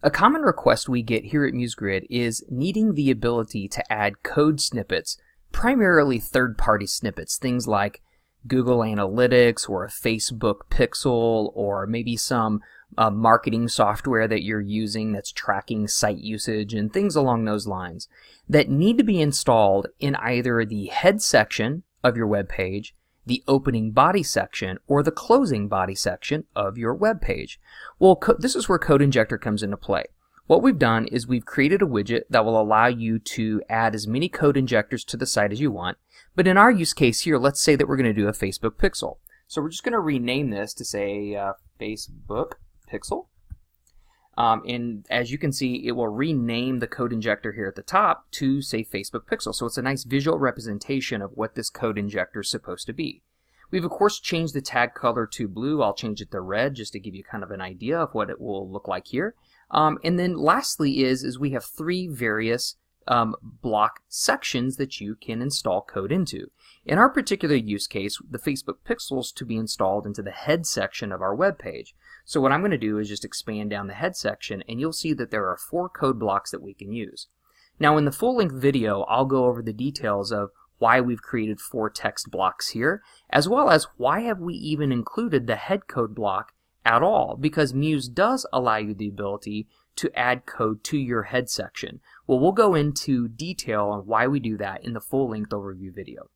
A common request we get here at MuseGrid is needing the ability to add code snippets, primarily third-party snippets, things like Google Analytics or a Facebook Pixel or maybe some marketing software that you're using that's tracking site usage and things along those lines that need to be installed in either the head section of your web page, the opening body section, or the closing body section of your web page. Well, this is where Code Injector comes into play. What we've done is we've created a widget that will allow you to add as many code injectors to the site as you want. But in our use case here, let's say that we're going to do a Facebook Pixel. So we're just going to rename this to say Facebook Pixel. And as you can see, it will rename the code injector here at the top to say Facebook Pixel. So it's a nice visual representation of what this code injector is supposed to be. We've of course changed the tag color to blue. I'll change it to red just to give you kind of an idea of what it will look like here. And then lastly is we have three various block sections that you can install code into. In our particular use case, the Facebook Pixels to be installed into the head section of our web page. So what I'm going to do is just expand down the head section, and you'll see that there are 4 code blocks that we can use. Now in the full-length video, I'll go over the details of why we've created 4 text blocks here, as well as why have we even included the head code block at all, because Muse does allow you the ability to add code to your head section. Well, we'll go into detail on why we do that in the full-length overview video.